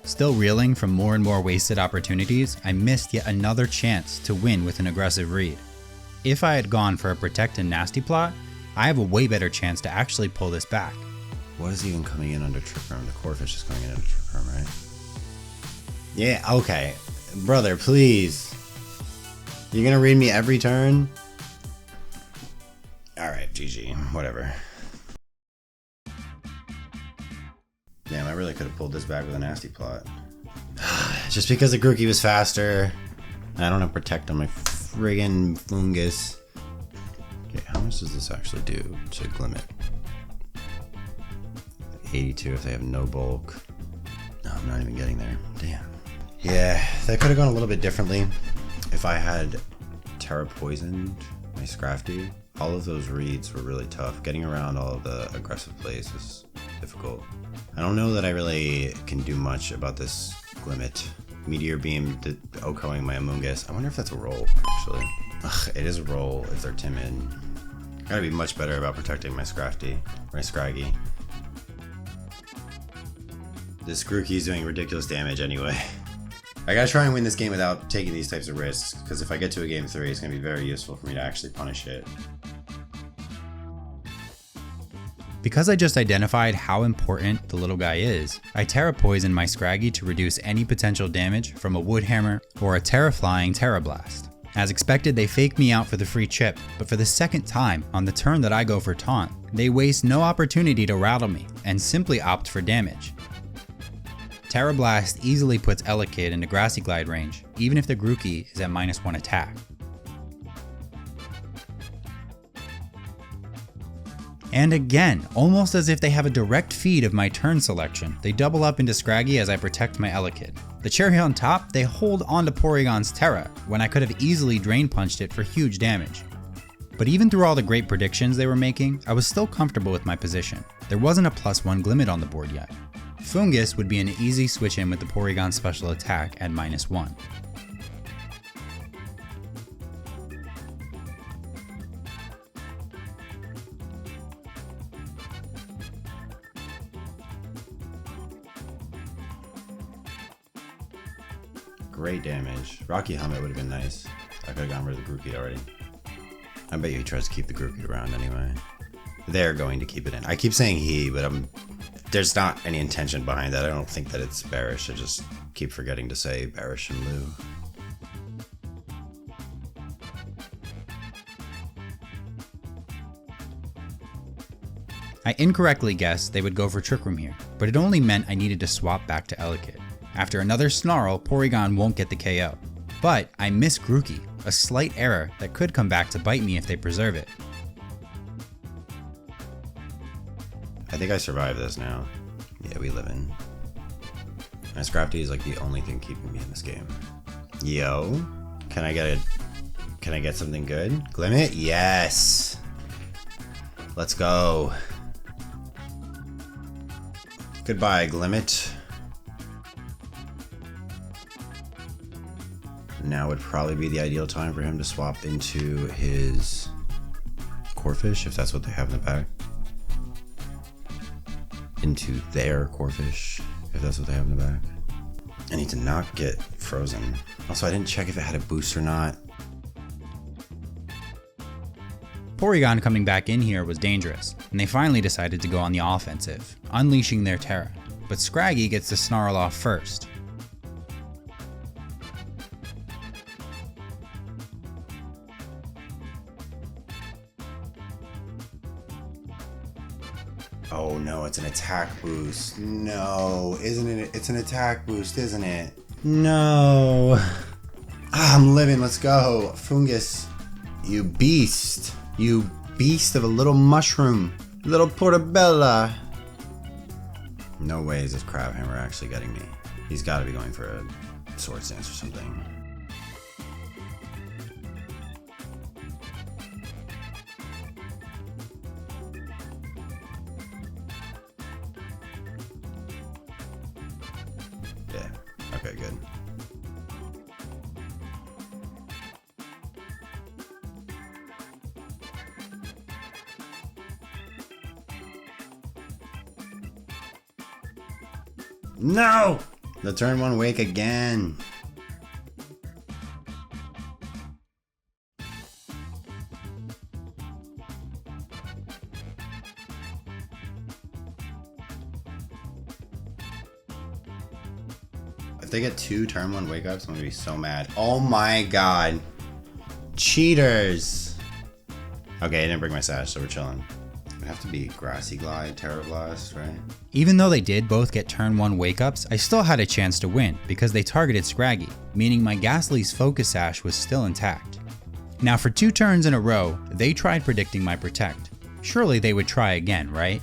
Still reeling from more and more wasted opportunities, I missed yet another chance to win with an aggressive read. If I had gone for a Protect and Nasty Plot, I have a way better chance to actually pull this back. What is even coming in under Trick Room? The Corphish is coming in under Trick Room, right? Yeah, okay. Brother, please. You're gonna read me every turn? Alright, GG. Whatever. Damn, I really could have pulled this back with a Nasty Plot. Just because the Grookey was faster. I don't have Protect on my friggin' Fungus. Okay, how much does this actually do to Glimmet? 82 if they have no bulk. No, I'm not even getting there. Damn. Yeah, that could have gone a little bit differently if I had Terra Poisoned my Scrafty. All of those reads were really tough. Getting around all of the aggressive plays was difficult. I don't know that I really can do much about this Glimmet. Meteor Beam OHKOing my Amoonguss. I wonder if that's a roll, actually. Ugh, it is a roll if they're timid. Gotta be much better about protecting my Scrafty, my Scraggy. This Grookey is doing ridiculous damage anyway. I gotta try and win this game without taking these types of risks, because if I get to a game 3, it's gonna be very useful for me to actually punish it. Because I just identified how important the little guy is, I Terra Poison my Scraggy to reduce any potential damage from a Wood Hammer or a Terra Flying Terra Blast. As expected, they fake me out for the free chip, but for the second time on the turn that I go for Taunt, they waste no opportunity to rattle me and simply opt for damage. Terra Blast easily puts Elekid into Grassy Glide range, even if the Grookey is at -1 attack. And again, almost as if they have a direct feed of my turn selection, they double up into Scraggy as I protect my Elekid. The cherry on top, they hold onto Porygon's Terra, when I could have easily Drain Punched it for huge damage. But even through all the great predictions they were making, I was still comfortable with my position. There wasn't a +1 Glimmet on the board yet. Fungus would be an easy switch in with the Porygon special attack at -1. Great damage. Rocky Helmet would have been nice. I could have gotten rid of the Grookey already. I bet you he tries to keep the Grookey around anyway. They're going to keep it in. I keep saying he, but there's not any intention behind that. I don't think that it's bearish. I just keep forgetting to say bearish in lieu. I incorrectly guessed they would go for Trick Room here, but it only meant I needed to swap back to Elekid. After another Snarl, Porygon won't get the KO. But I miss Grookey, a slight error that could come back to bite me if they preserve it. I think I survived this now. Yeah, we live in. My Scrafty is like the only thing keeping me in this game. Yo, can I get a Can I get something good? Glimmet? Yes. Let's go. Goodbye, Glimmet. Now would probably be the ideal time for him to swap into his Corefish, if that's what they have in the back. Into their Corefish, if that's what they have in the back. I need to not get frozen. Also, I didn't check if it had a boost or not. Porygon coming back in here was dangerous, and they finally decided to go on the offensive, unleashing their Terra. But Scraggy gets to snarl off first. Oh no, it's an attack boost. No, isn't it? It's an attack boost, isn't it? No. Ah, I'm living, let's go. Fungus, you beast. You beast of a little mushroom. Little portabella. No way is this Crabhammer actually getting me. He's gotta be going for a Sword Stance or something. Yeah, okay, good. No! The turn 1 wake again. If they get 2 turn 1 wake ups, I'm gonna be so mad. Oh my god. Cheaters! Okay, I didn't bring my sash, so we're chilling. It'd have to be Grassy Glide, Terra Blast, right? Even though they did both get turn 1 wake-ups, I still had a chance to win because they targeted Scraggy, meaning my Ghastly's Focus Sash was still intact. Now for 2 turns in a row, they tried predicting my Protect. Surely they would try again, right?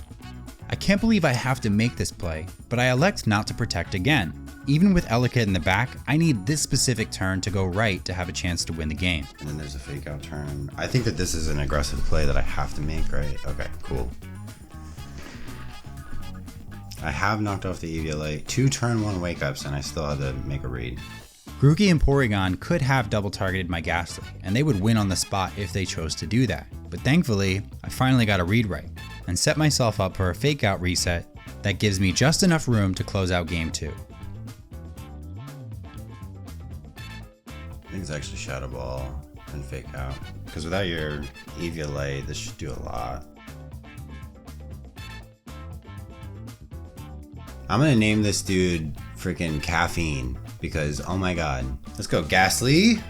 I can't believe I have to make this play, but I elect not to Protect again. Even with Elekid in the back, I need this specific turn to go right to have a chance to win the game. And then there's a fake out turn. I think that this is an aggressive play that I have to make, right? Okay, cool. I have knocked off the EVLA 2 turn 1 wake ups and I still had to make a read. Grookey and Porygon could have double targeted my Ghastly, and they would win on the spot if they chose to do that. But thankfully, I finally got a read right, and set myself up for a fake out reset that gives me just enough room to close out game 2. I think it's actually Shadow Ball and fake out. Because without your EVLA, this should do a lot. I'm gonna name this dude freaking Caffeine because oh my god. Let's go Ghastly.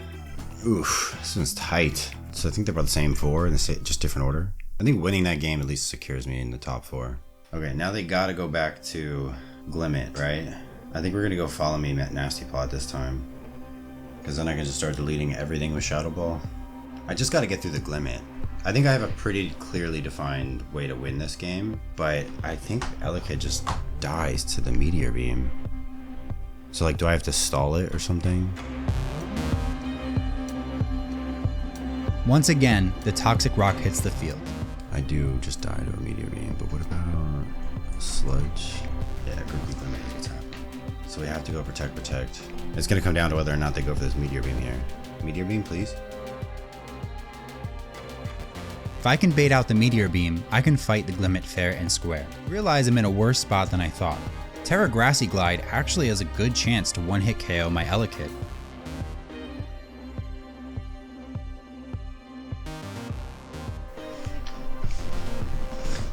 Oof, this one's tight. So I think they're about the same 4 in the just different order. I think winning that game at least secures me in the top 4. Okay, now they gotta go back to Glimmet, right? I think we're gonna go Follow Me Nasty Plot this time. Because then I can just start deleting everything with Shadow Ball. I just gotta get through the Glimmet. I think I have a pretty clearly defined way to win this game, but I think Elekid just dies to the Meteor Beam. So like, do I have to stall it or something? Once again, the Toxic Rock hits the field. I do just die to a Meteor Beam, but what about Sludge? Yeah, Grookey Glimmet is what's happening. So we have to go Protect. It's gonna come down to whether or not they go for this Meteor Beam here. Meteor Beam, please. If I can bait out the Meteor Beam, I can fight the Glimmet fair and square. Realize I'm in a worse spot than I thought. Terra Grassy Glide actually has a good chance to one-hit KO my Elekid.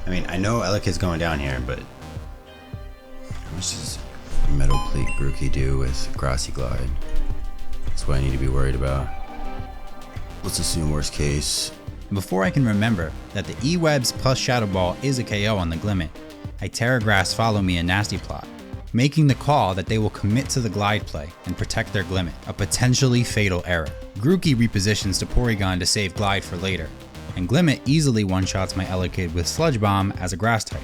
I mean, I know Elekid's going down here, but how much does Metal Plate Grookey do with Grassy Glide? That's what I need to be worried about. Let's assume worst case. Before I can remember that the E-Webs plus Shadow Ball is a KO on the Glimmet, I Terra Grass Follow Me a Nasty Plot, making the call that they will commit to the Glide play and protect their Glimmet, a potentially fatal error. Grookey repositions to Porygon to save Glide for later, and Glimmet easily one-shots my Elekid with Sludge Bomb as a Grass type.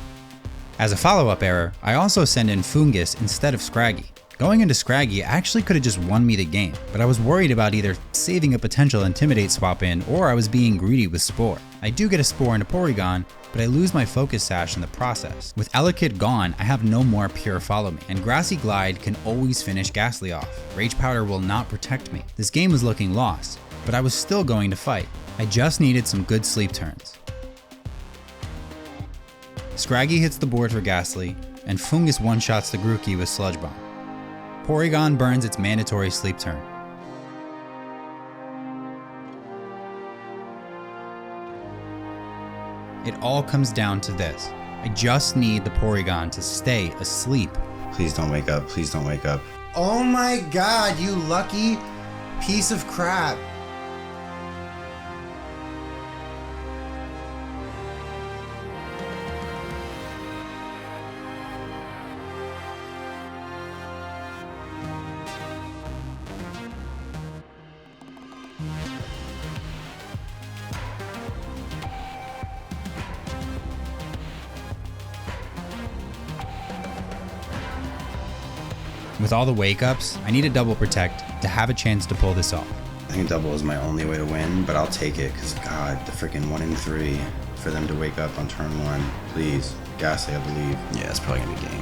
As a follow-up error, I also send in Fungus instead of Scraggy, Going into Scraggy actually could have just won me the game, but I was worried about either saving a potential Intimidate swap in, or I was being greedy with Spore. I do get a Spore and a Porygon, but I lose my Focus Sash in the process. With Elekid gone, I have no more Pure Follow Me, and Grassy Glide can always finish Ghastly off. Rage Powder will not protect me. This game was looking lost, but I was still going to fight. I just needed some good sleep turns. Scraggy hits the board for Ghastly, and Fungus one-shots the Grookey with Sludge Bomb. Porygon burns its mandatory sleep turn. It all comes down to this. I just need the Porygon to stay asleep. Please don't wake up. Please don't wake up. Oh my god, you lucky piece of crap. With all the wake-ups, I need a double protect to have a chance to pull this off. I think double is my only way to win, but I'll take it, because god, the freaking 1 in 3 for them to wake up on turn 1. Please. Ghastly, I believe. Yeah, it's probably gonna be game.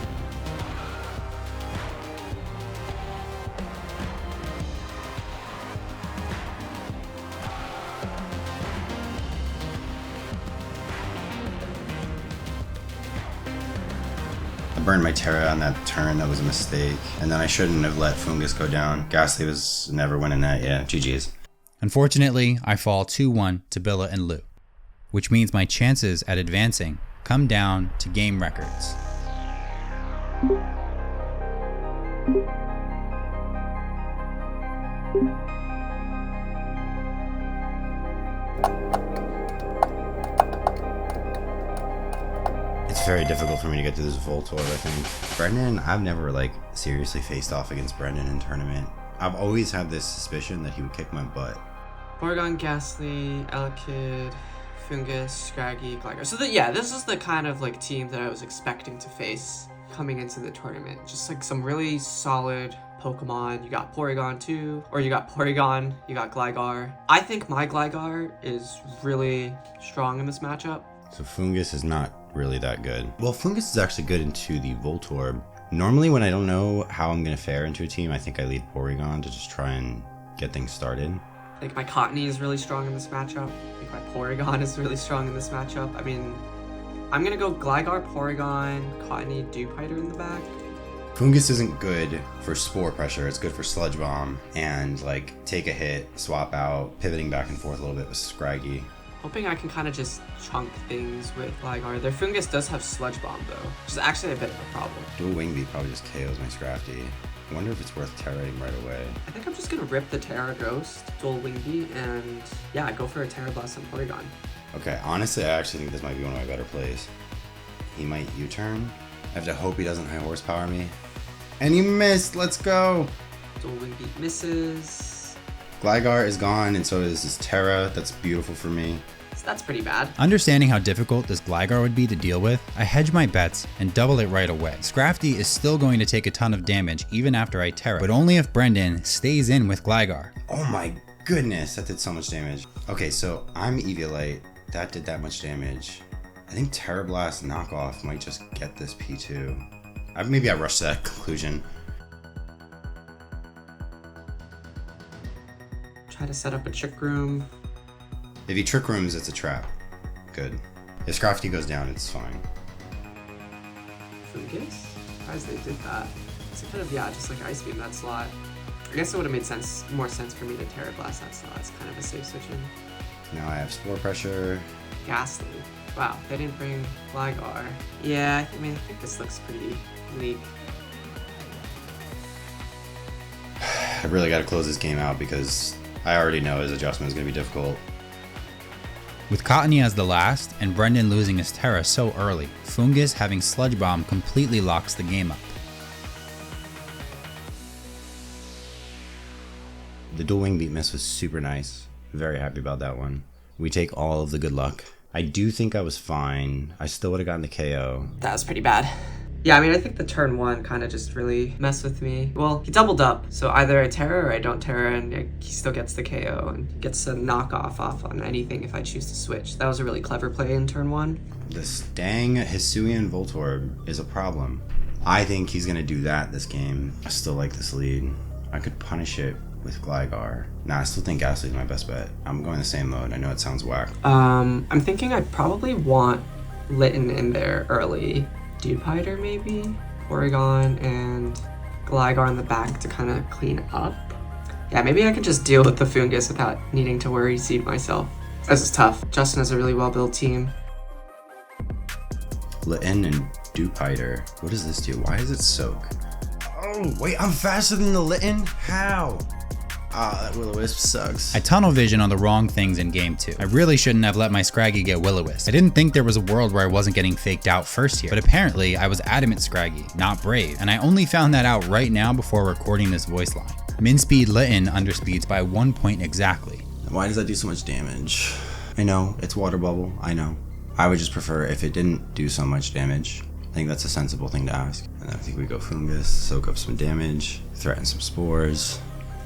I burned my Terra on that turn, that was a mistake. And then I shouldn't have let Fungus go down. Ghastly was never winning that, yeah, GG's. Unfortunately, I fall 2-1 to Billa and Lou, which means my chances at advancing come down to game records. It's very difficult for me to get to this Voltorb, I think. Brendan, I've never seriously faced off against Brendan in tournament. I've always had this suspicion that he would kick my butt. Porygon, Ghastly, Elekid, Fungus, Scraggy, Gligar. So yeah, this is the kind of team that I was expecting to face coming into the tournament. Just some really solid Pokemon. You got Porygon too, or you got Porygon, you got Gligar. I think my Gligar is really strong in this matchup. So Fungus is not really that good. Well, Fungus is actually good into the Voltorb. Normally when I don't know how I'm going to fare into a team, I think I lead Porygon to just try and get things started. I think my Cottony is really strong in this matchup. I think my Porygon is really strong in this matchup. I mean, I'm going to go Gligar, Porygon, Cottony, Dewpider in the back. Fungus isn't good for Spore pressure. It's good for Sludge Bomb and take a hit, swap out, pivoting back and forth a little bit with Scraggy. Hoping I can kind of just chunk things with Gligar. Their Fungus does have Sludge Bomb though, which is actually a bit of a problem. Dual Wing Beat probably just KOs my Scrafty. I wonder if it's worth Terrating right away. I think I'm just gonna rip the Terra Ghost, Dual Wing Beat, and yeah, go for a Terra Blast on Porygon. Okay, honestly, I actually think this might be one of my better plays. He might U-turn. I have to hope he doesn't high horsepower me. And he missed, let's go! Dual Wing Beat misses. Gligar is gone, and so is his Terra. That's beautiful for me. So that's pretty bad. Understanding how difficult this Gligar would be to deal with, I hedge my bets and double it right away. Scrafty is still going to take a ton of damage even after I Terra, but only if Brendan stays in with Gligar. Oh my goodness, that did so much damage. Okay, so I'm Eviolite. That did that much damage. I think Terra Blast knockoff might just get this P2. Maybe I rushed to that conclusion. Try to set up a Trick Room. If he Trick Rooms, it's a trap. Good. If Scrafty goes down, it's fine. Fungus? Surprised they did that. It's kind of, yeah, just Ice Beam that slot. I guess it would have made more sense for me to Terra Blast that slot. It's kind of a safe switch in. Now I have Spore Pressure. Ghastly. Wow, they didn't bring Gligar. Yeah, I mean, I think this looks pretty weak. I really got to close this game out because I already know his adjustment is going to be difficult. With Cottony as the last, and Brendan losing his Terra so early, Fungus having Sludge Bomb completely locks the game up. The Dual Wing Beat miss was super nice. Very happy about that one. We take all of the good luck. I do think I was fine. I still would have gotten the KO. That was pretty bad. Yeah, I mean, I think the turn 1 kind of just really messed with me. Well, he doubled up, so either I Terra or I don't Terra, and he still gets the KO and gets a knockoff off on anything if I choose to switch. That was a really clever play in turn 1. This dang Hisuian Voltorb is a problem. I think he's going to do that this game. I still like this lead. I could punish it with Gligar. Nah, I still think Ghastly's my best bet. I'm going the same mode. I know it sounds whack. I'm thinking I'd probably want Litten in there early. Dewpider maybe? Porygon and Gligar in the back to kind of clean up. Yeah, maybe I can just deal with the Fungus without needing to worry seed myself. This is tough. Justin has a really well-built team. Litten and Dewpider. What does this do? Why does it soak? Oh, wait, I'm faster than the Litten? How? Ah, that Will-O-Wisp sucks. I tunnel vision on the wrong things in game 2. I really shouldn't have let my Scraggy get Will-O-Wisp. I didn't think there was a world where I wasn't getting faked out first here, but apparently I was adamant Scraggy, not brave, and I only found that out right now before recording this voice line. Min speed Litten underspeeds by 1 point exactly. Why does that do so much damage? I know, it's Water Bubble, I know. I would just prefer if it didn't do so much damage. I think that's a sensible thing to ask. And then I think we go Fungus, soak up some damage, threaten some spores.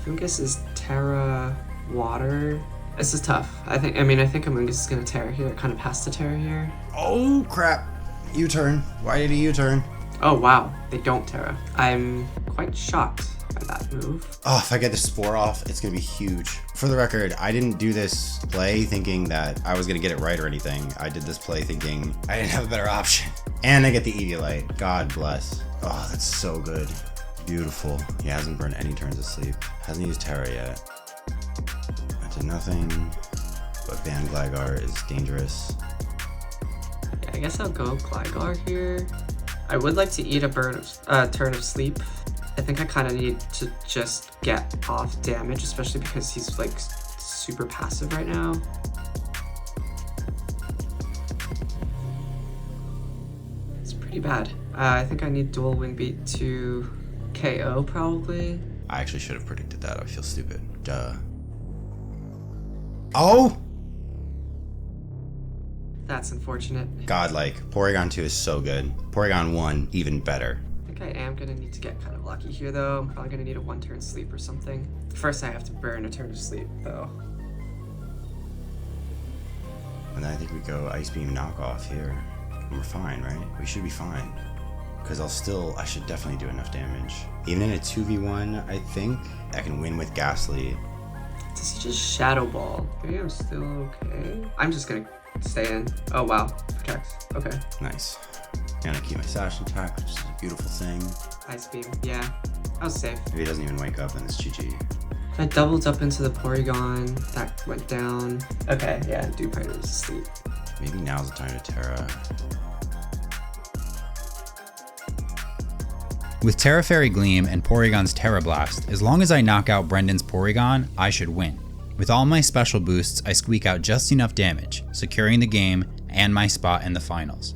Fungus is Terra Water. This is tough. I think Amoongus is gonna Terra here. It kind of has to Terra here. Oh crap! U-turn. Why did he U-turn? Oh wow, they don't Terra. I'm quite shocked by that move. Oh, if I get the spore off, it's gonna be huge. For the record, I didn't do this play thinking that I was gonna get it right or anything. I did this play thinking I didn't have a better option. And I get the Eviolite. God bless. Oh, that's so good. Beautiful. He hasn't burned any turns of sleep. Hasn't used Terra yet. I did nothing, but Ban Gligar is dangerous. Yeah, I guess I'll go Gligar here. I would like to eat a turn of sleep. I think I kind of need to just get off damage, especially because he's like super passive right now. It's pretty bad. I think I need dual wing beat to KO probably. I actually should have predicted that. I feel stupid. Duh. Oh! That's unfortunate. Godlike. Porygon 2 is so good. Porygon 1, even better. I think I am gonna need to get kind of lucky here though. I'm probably gonna need a 1-turn sleep or something. First I have to burn a turn of sleep though. And then I think we go Ice Beam knockoff here. And we're fine, right? We should be fine. Because I should definitely do enough damage. Even in a 2v1, I think I can win with Ghastly. Does he just Shadow Ball? Maybe I'm still okay. I'm just gonna stay in. Oh wow, protects. Okay. Nice. And I keep my Sash intact, which is a beautiful thing. Ice Beam, yeah. I was safe. If he doesn't even wake up, then it's GG. I doubled up into the Porygon. That went down. Okay, yeah, Dewpider is asleep. Maybe now's the time to Terra. With Terra Fairy Gleam and Porygon's Terra Blast, as long as I knock out Brendan's Porygon, I should win. With all my special boosts, I squeak out just enough damage, securing the game and my spot in the finals.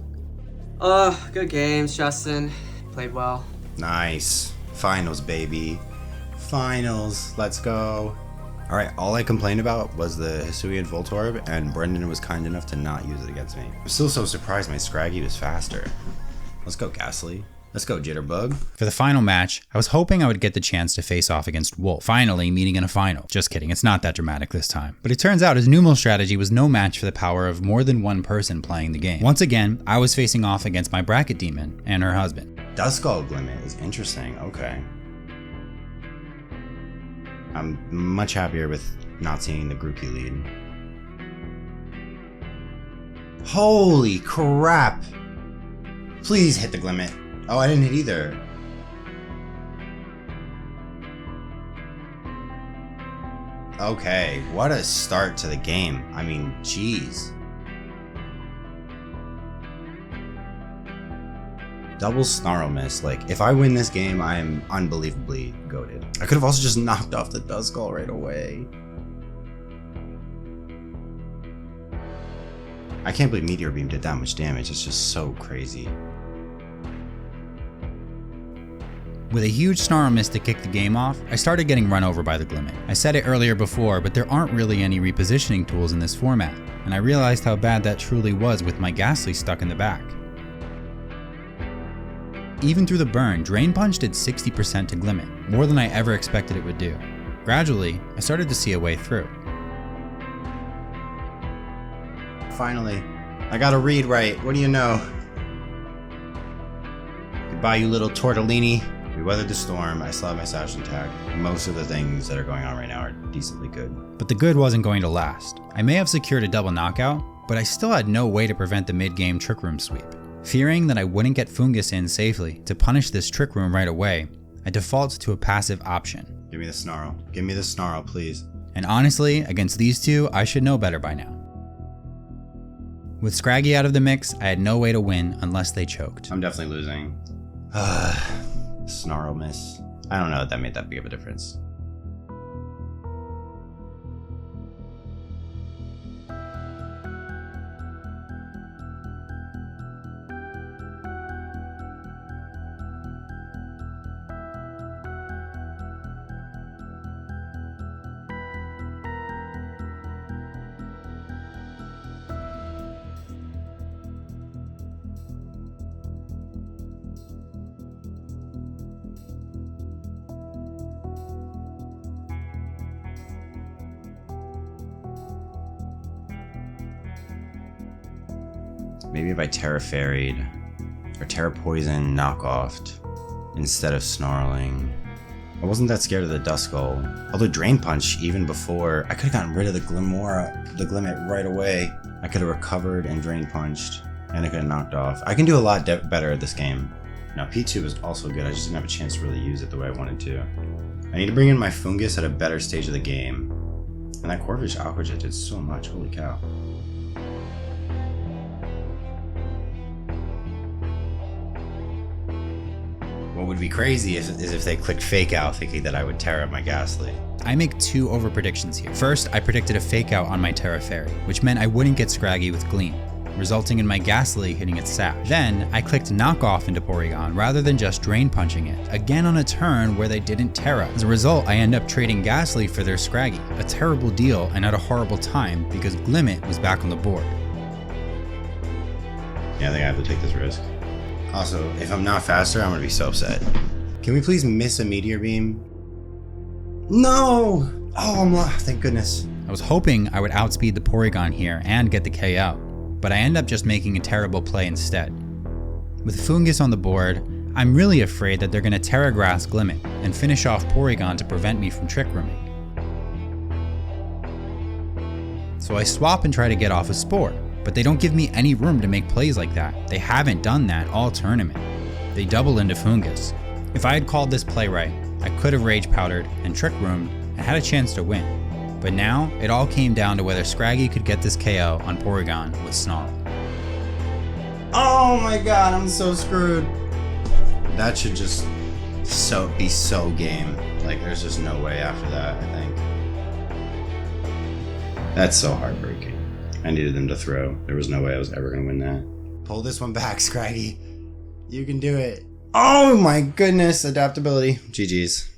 Good games, Justin. Played well. Nice. Finals, baby. Finals. Let's go. All right, all I complained about was the Hisuian Voltorb, and Brendan was kind enough to not use it against me. I'm still so surprised my Scraggy was faster. Let's go, Ghastly. Let's go, Jitterbug. For the final match, I was hoping I would get the chance to face off against Wolf, finally meeting in a final. Just kidding, it's not that dramatic this time. But it turns out his numeral strategy was no match for the power of more than one person playing the game. Once again, I was facing off against my bracket demon and her husband. Duskull Glimmet is interesting, okay. I'm much happier with not seeing the groupie lead. Holy crap! Please hit the Glimmet. Oh, I didn't hit either. Okay, what a start to the game. I mean, jeez. Double Snarl Miss. Like, if I win this game, I am unbelievably goated. I could have also just knocked off the Duskull right away. I can't believe Meteor Beam did that much damage. It's just so crazy. With a huge Snarl Miss to kick the game off, I started getting run over by the Glimmet. I said it earlier before, but there aren't really any repositioning tools in this format, and I realized how bad that truly was with my Ghastly stuck in the back. Even through the burn, Drain Punch did 60% to Glimmet, more than I ever expected it would do. Gradually, I started to see a way through. Finally, I got a read right. What do you know? Goodbye, you little tortellini. We weathered the storm. I still have my Sash intact. Most of the things that are going on right now are decently good. But the good wasn't going to last. I may have secured a double knockout, but I still had no way to prevent the mid-game Trick Room sweep. Fearing that I wouldn't get Fungus in safely to punish this Trick Room right away, I default to a passive option. Give me the Snarl. Give me the Snarl, please. And honestly, against these two, I should know better by now. With Scraggy out of the mix, I had no way to win unless they choked. I'm definitely losing. Snarl miss. I don't know if that made that big of a difference. Maybe if I Terra Fairied or Terra Poison knockoffed instead of Snarling. I wasn't that scared of the Duskull. Although Drain Punch, even before, I could have gotten rid of the Glimmet right away. I could have recovered and Drain Punched, and I could have knocked off. I can do a lot better at this game. Now P2 was also good, I just didn't have a chance to really use it the way I wanted to. I need to bring in my Fungus at a better stage of the game. And that Corvish Aqua Jet did so much, holy cow. What would be crazy is if they clicked Fake Out thinking that I would tear up my Ghastly. I make two over predictions here. First, I predicted a Fake Out on my Terra Fairy, which meant I wouldn't get Scraggy with Gleam, resulting in my Ghastly hitting its Sash. Then, I clicked Knock Off into Porygon rather than just Drain Punching it, again on a turn where they didn't Terra. As a result, I end up trading Ghastly for their Scraggy, a terrible deal and at a horrible time because Glimmet was back on the board. Yeah, I think I have to take this risk. Also, if I'm not faster, I'm gonna be so upset. Can we please miss a Meteor Beam? No! Oh, thank goodness. I was hoping I would outspeed the Porygon here and get the KO, but I end up just making a terrible play instead. With Fungus on the board, I'm really afraid that they're gonna Terra Grass Glimmet and finish off Porygon to prevent me from Trick Rooming. So I swap and try to get off a Spore, but they don't give me any room to make plays like that. They haven't done that all tournament. They double into Fungus. If I had called this play right, I could have Rage Powdered and Trick Roomed and had a chance to win. But now, it all came down to whether Scraggy could get this KO on Porygon with Snarl. Oh my god, I'm so screwed. That should just be so game. Like, there's just no way after that, I think. That's so heartbreaking. I needed them to throw. There was no way I was ever going to win that. Pull this one back, Scraggy. You can do it. Oh my goodness, adaptability. GG's.